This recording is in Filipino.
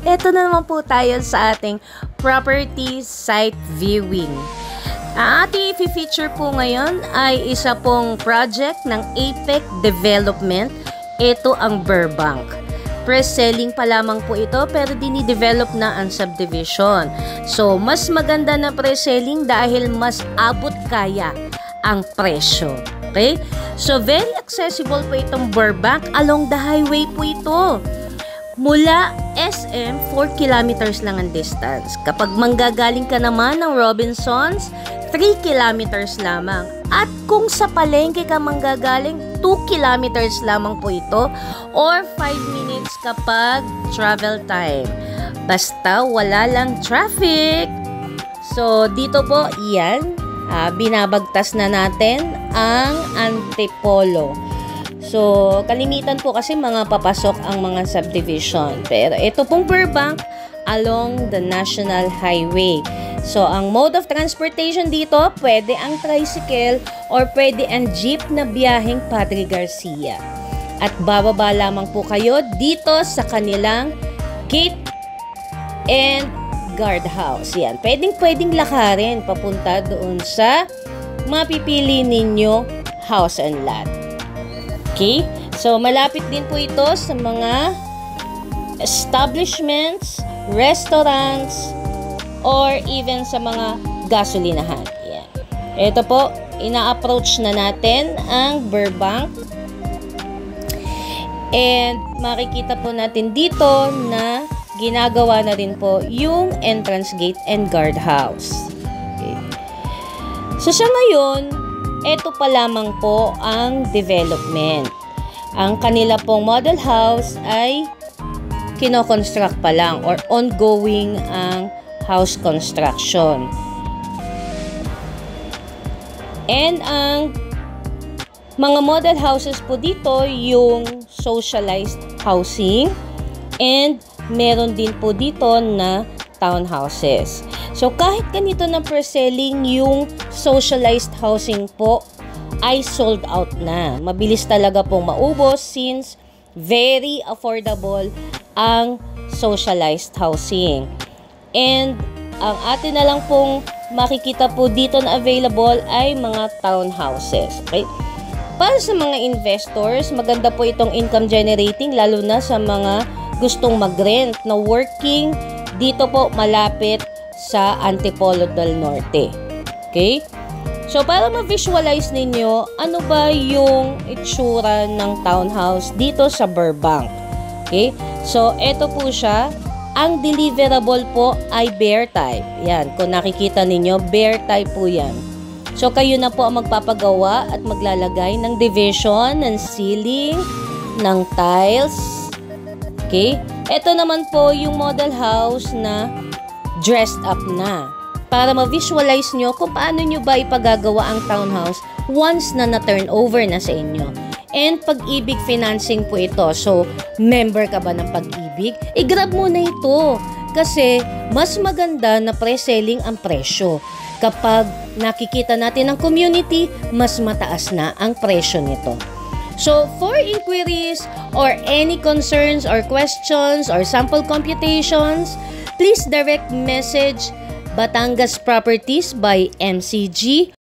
Ito na naman po tayo sa ating property site viewing. Ang ating i-feature po ngayon ay isa pong project ng APEC Development. Ito ang Burbank. Pre-selling pa lamang po ito pero dinidevelop na ang subdivision. So, mas maganda na pre-selling dahil mas abot kaya ang presyo. Okay? So, very accessible po itong Burbank. Along the highway po ito. Mula SM, 4 kilometers lang ang distance. Kapag manggagaling ka naman ng Robinsons, 3 kilometers lamang. At kung sa palengke ka manggagaling, 2 kilometers lamang po ito or 5 minutes kapag travel time. Basta wala lang traffic. So, dito po, yan. Binabagtas na natin ang Antipolo. So, kalimitan po kasi mga papasok ang mga subdivision. Pero ito pong Burbank along the National Highway. So, ang mode of transportation dito, pwede ang tricycle or pwede ang jeep na biyaheng Padre Garcia. At bababa lamang po kayo dito sa kanilang gate and guardhouse. Yan. Pwedeng lakarin papunta doon sa mapipili ninyo house and lot. Okay? So, malapit din po ito sa mga establishments, restaurants, or even sa mga gasolinahan. Yan. Ito po, ina-approach na natin ang Burbank. And makikita po natin dito na ginagawa na rin po yung entrance gate and guardhouse. Okay. So, sa ngayon, ito pa lamang po ang development. Ang kanila pong model house ay kino-construct pa lang or ongoing ang house construction. And ang mga model houses po dito yung socialized housing and meron din po dito na townhouses. So, kahit ganito na pre-selling, yung socialized housing po ay sold out na. Mabilis talaga pong maubos since very affordable ang socialized housing. And ang atin na lang pong makikita po dito na available ay mga townhouses. Okay? Para sa mga investors, maganda po itong income generating lalo na sa mga gustong mag-rent na working dito po malapit sa Antipolo del Norte. Okay? So, para ma-visualize ninyo, ano ba yung itsura ng townhouse dito sa Burbank? Okay? So, ito po siya. Ang deliverable po ay bare type. Yan. Kung nakikita ninyo, bare type po yan. So, kayo na po ang magpapagawa at maglalagay ng division, ng ceiling, ng tiles. Okay? Ito naman po yung model house na dressed up na. Para ma-visualize nyo kung paano nyo ba ipagagawa ang townhouse once na na-turn over na sa inyo. And Pag-ibig financing po ito. So, member ka ba ng Pag-ibig? I-grab mo na ito. Kasi, mas maganda na pre-selling ang presyo. Kapag nakikita natin ang community, mas mataas na ang presyo nito. So, for inquiries or any concerns or questions or sample computations, please direct message Batangas Properties by MCG